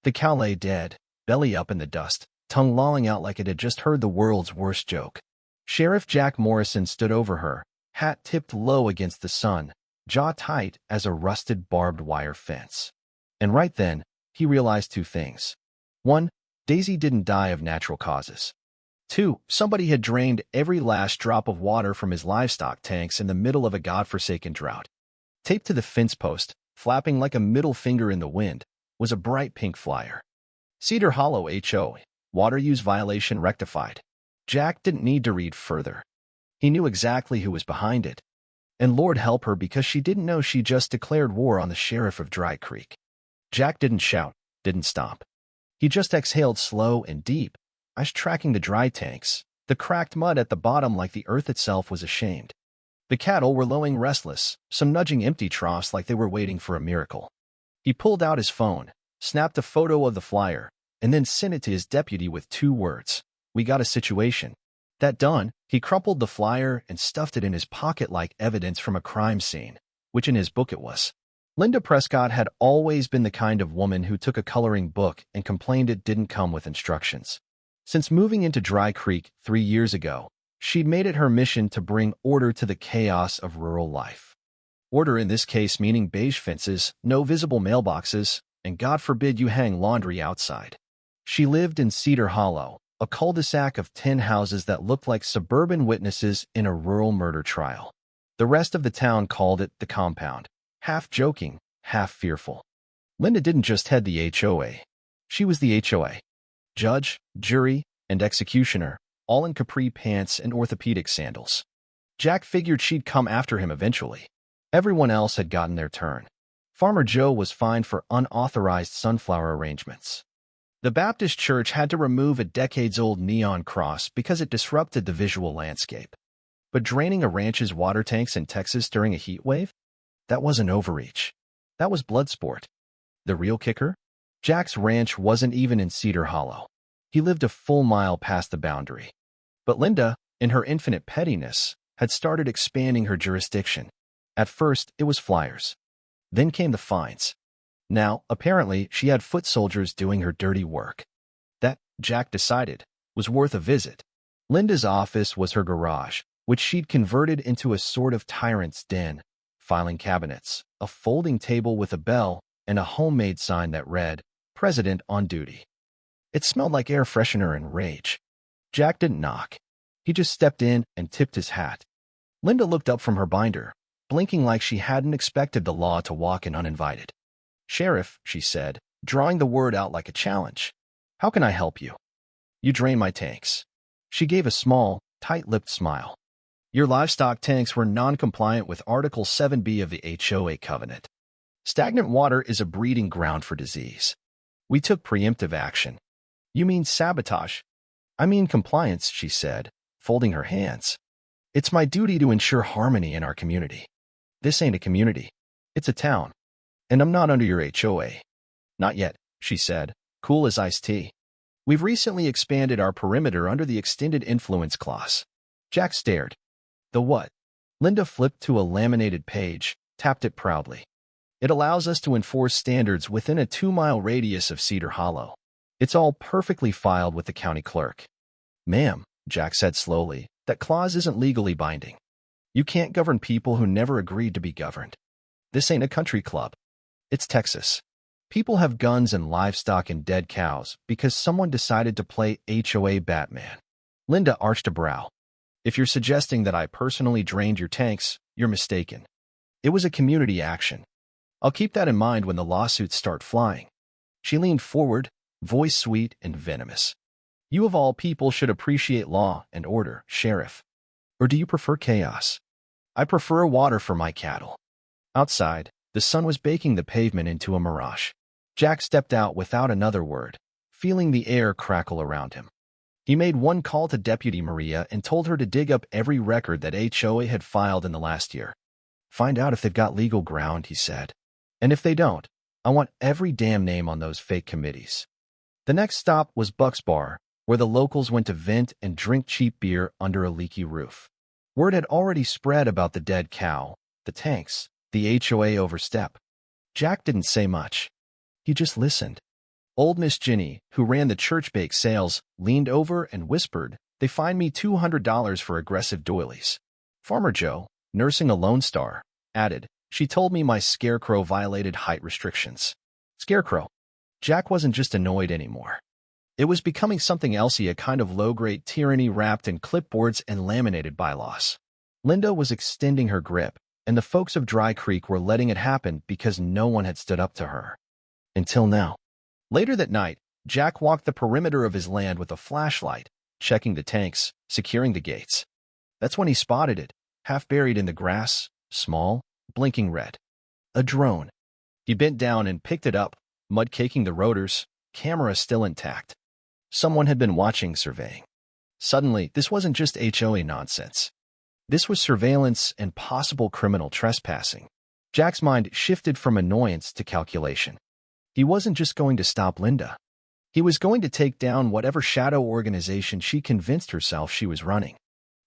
The cow lay dead, belly up in the dust, tongue lolling out like it had just heard the world's worst joke. Sheriff Jack Morrison stood over her, hat tipped low against the sun, jaw tight as a rusted barbed wire fence. And right then, he realized two things. 1. Daisy didn't die of natural causes. 2. Somebody had drained every last drop of water from his livestock tanks in the middle of a godforsaken drought. Taped to the fence post, flapping like a middle finger in the wind, was a bright pink flyer. Cedar Hollow HOA, water use violation rectified. Jack didn't need to read further. He knew exactly who was behind it. And Lord help her because she didn't know she just declared war on the sheriff of Dry Creek. Jack didn't shout, didn't stomp. He just exhaled slow and deep, eyes tracking the dry tanks, the cracked mud at the bottom like the earth itself was ashamed. The cattle were lowing restless, some nudging empty troughs like they were waiting for a miracle. He pulled out his phone, snapped a photo of the flyer, and then sent it to his deputy with 2 words. We got a situation. That done, he crumpled the flyer and stuffed it in his pocket like evidence from a crime scene, which in his book it was. Linda Prescott had always been the kind of woman who took a coloring book and complained it didn't come with instructions. Since moving into Dry Creek 3 years ago, she'd made it her mission to bring order to the chaos of rural life. Order in this case meaning beige fences, no visible mailboxes, and God forbid you hang laundry outside. She lived in Cedar Hollow, a cul-de-sac of 10 houses that looked like suburban witnesses in a rural murder trial. The rest of the town called it the compound, half joking, half fearful. Linda didn't just head the HOA. She was the HOA. Judge, jury, and executioner, all in capri pants and orthopedic sandals. Jack figured she'd come after him eventually. Everyone else had gotten their turn. Farmer Joe was fined for unauthorized sunflower arrangements. The Baptist church had to remove a decades-old neon cross because it disrupted the visual landscape. But draining a ranch's water tanks in Texas during a heat wave? That wasn't overreach. That was blood sport. The real kicker? Jack's ranch wasn't even in Cedar Hollow. He lived a full mile past the boundary. But Linda, in her infinite pettiness, had started expanding her jurisdiction. At first, it was flyers. Then came the fines. Now, apparently, she had foot soldiers doing her dirty work. That, Jack decided, was worth a visit. Linda's office was her garage, which she'd converted into a sort of tyrant's den. Filing cabinets, a folding table with a bell, and a homemade sign that read, President on duty. It smelled like air freshener and rage. Jack didn't knock. He just stepped in and tipped his hat. Linda looked up from her binder, blinking like she hadn't expected the law to walk in uninvited. Sheriff, she said, drawing the word out like a challenge. How can I help you? You drain my tanks. She gave a small, tight-lipped smile. Your livestock tanks were non-compliant with Article 7B of the HOA covenant. Stagnant water is a breeding ground for disease. We took preemptive action. You mean sabotage? I mean compliance, she said, folding her hands. It's my duty to ensure harmony in our community. This ain't a community. It's a town. And I'm not under your HOA. Not yet, she said, cool as iced tea. We've recently expanded our perimeter under the extended influence clause. Jack stared. The what? Linda flipped to a laminated page, tapped it proudly. It allows us to enforce standards within a 2-mile radius of Cedar Hollow. It's all perfectly filed with the county clerk. Ma'am, Jack said slowly, that clause isn't legally binding. You can't govern people who never agreed to be governed. This ain't a country club. It's Texas. People have guns and livestock and dead cows because someone decided to play HOA Batman. Linda arched a brow. If you're suggesting that I personally drained your tanks, you're mistaken. It was a community action. I'll keep that in mind when the lawsuits start flying. She leaned forward, voice sweet and venomous. You of all people should appreciate law and order, Sheriff. Or do you prefer chaos? I prefer water for my cattle. Outside, the sun was baking the pavement into a mirage. Jack stepped out without another word, feeling the air crackle around him. He made one call to Deputy Maria and told her to dig up every record that HOA had filed in the last year. Find out if they've got legal ground, he said. And if they don't, I want every damn name on those fake committees. The next stop was Buck's Bar, where the locals went to vent and drink cheap beer under a leaky roof. Word had already spread about the dead cow, the tanks, the HOA overstep. Jack didn't say much. He just listened. Old Miss Ginny, who ran the church bake sales, leaned over and whispered, "They fined me $200 for aggressive doilies." Farmer Joe, nursing a Lone Star, added, "She told me my scarecrow violated height restrictions." Scarecrow. Jack wasn't just annoyed anymore. It was becoming something else, a kind of low-grade tyranny wrapped in clipboards and laminated bylaws. Linda was extending her grip, and the folks of Dry Creek were letting it happen because no one had stood up to her. Until now. Later that night, Jack walked the perimeter of his land with a flashlight, checking the tanks, securing the gates. That's when he spotted it, half buried in the grass, small, blinking red. A drone. He bent down and picked it up, mud caking the rotors, camera still intact. Someone had been watching, surveying. Suddenly, this wasn't just HOA nonsense. This was surveillance and possible criminal trespassing. Jack's mind shifted from annoyance to calculation. He wasn't just going to stop Linda. He was going to take down whatever shadow organization she convinced herself she was running.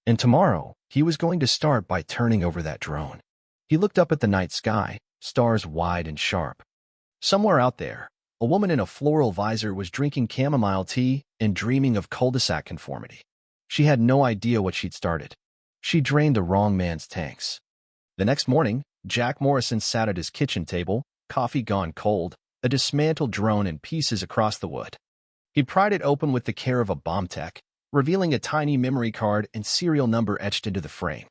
And tomorrow, he was going to start by turning over that drone. He looked up at the night sky, stars wide and sharp. Somewhere out there, a woman in a floral visor was drinking chamomile tea and dreaming of cul-de-sac conformity. She had no idea what she'd started. She drained the wrong man's tanks. The next morning, Jack Morrison sat at his kitchen table, coffee gone cold, a dismantled drone in pieces across the wood. He pried it open with the care of a bomb tech, revealing a tiny memory card and serial number etched into the frame.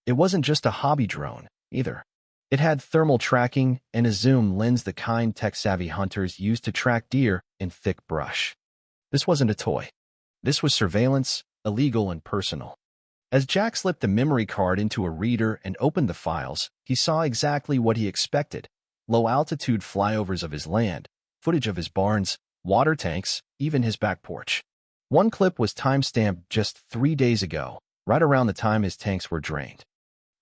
It wasn't just a hobby drone, either. It had thermal tracking and a zoom lens, the kind tech-savvy hunters used to track deer in thick brush. This wasn't a toy. This was surveillance, illegal and personal. As Jack slipped the memory card into a reader and opened the files, he saw exactly what he expected: low-altitude flyovers of his land, footage of his barns, water tanks, even his back porch. One clip was time-stamped just 3 days ago, right around the time his tanks were drained.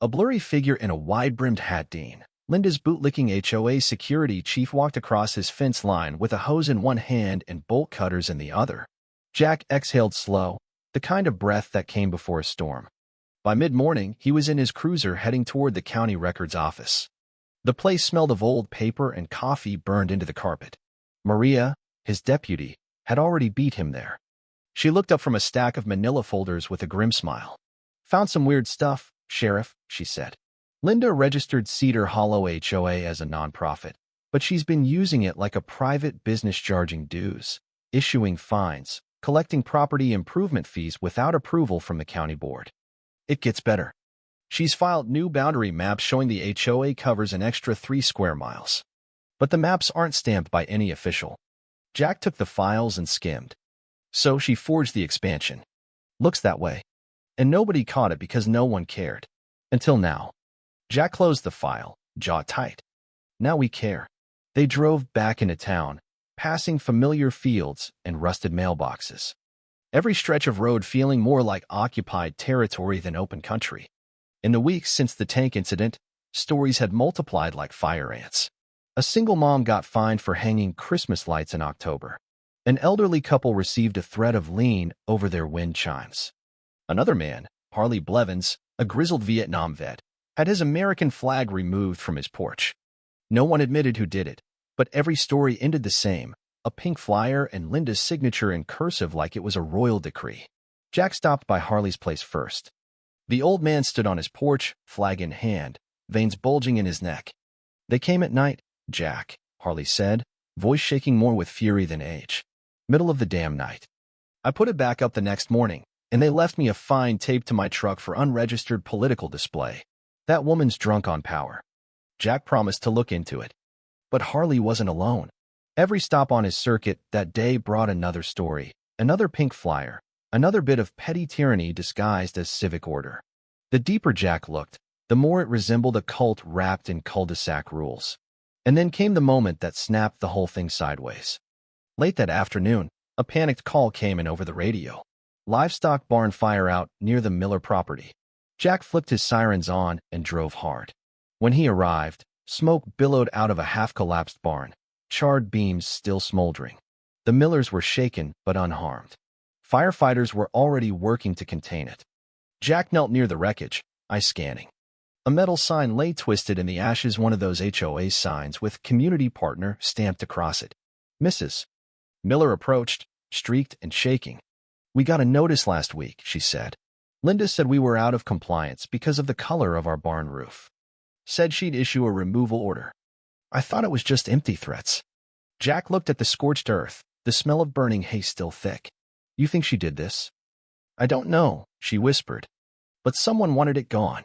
A blurry figure in a wide-brimmed hat, Dean, Linda's bootlicking HOA security chief, walked across his fence line with a hose in one hand and bolt cutters in the other. Jack exhaled slow, the kind of breath that came before a storm. By mid-morning, he was in his cruiser heading toward the county records office. The place smelled of old paper and coffee burned into the carpet. Maria, his deputy, had already beat him there. She looked up from a stack of manila folders with a grim smile. "Found some weird stuff, Sheriff," she said. Linda registered Cedar Hollow HOA as a nonprofit, but she's been using it like a private business, charging dues, issuing fines, collecting property improvement fees without approval from the county board. It gets better. She's filed new boundary maps showing the HOA covers an extra 3 square miles. But the maps aren't stamped by any official. Jack took the files and skimmed. So she forged the expansion. Looks that way. And nobody caught it because no one cared. Until now. Jack closed the file, jaw tight. Now we care. They drove back into town, passing familiar fields and rusted mailboxes. Every stretch of road feeling more like occupied territory than open country. In the weeks since the tank incident, stories had multiplied like fire ants. A single mom got fined for hanging Christmas lights in October. An elderly couple received a threat of lien over their wind chimes. Another man, Harley Blevins, a grizzled Vietnam vet, had his American flag removed from his porch. No one admitted who did it, but every story ended the same: a pink flyer and Linda's signature in cursive like it was a royal decree. Jack stopped by Harley's place first. The old man stood on his porch, flag in hand, veins bulging in his neck. "They came at night, Jack," Harley said, voice shaking more with fury than age. "Middle of the damn night. I put it back up the next morning, and they left me a fine taped to my truck for unregistered political display. That woman's drunk on power." Jack promised to look into it. But Harley wasn't alone. Every stop on his circuit that day brought another story, another pink flyer, another bit of petty tyranny disguised as civic order. The deeper Jack looked, the more it resembled a cult wrapped in cul-de-sac rules. And then came the moment that snapped the whole thing sideways. Late that afternoon, a panicked call came in over the radio. Livestock barn fire out near the Miller property. Jack flipped his sirens on and drove hard. When he arrived, smoke billowed out of a half-collapsed barn, charred beams still smoldering. The Millers were shaken but unharmed. Firefighters were already working to contain it. Jack knelt near the wreckage, eyes scanning. A metal sign lay twisted in the ashes, one of those HOA signs with community partner stamped across it. "Mrs. Miller approached, streaked and shaking. "We got a notice last week," she said. "Linda said we were out of compliance because of the color of our barn roof. Said she'd issue a removal order. I thought it was just empty threats." Jack looked at the scorched earth, the smell of burning hay still thick. "You think she did this?" "I don't know," she whispered. "But someone wanted it gone.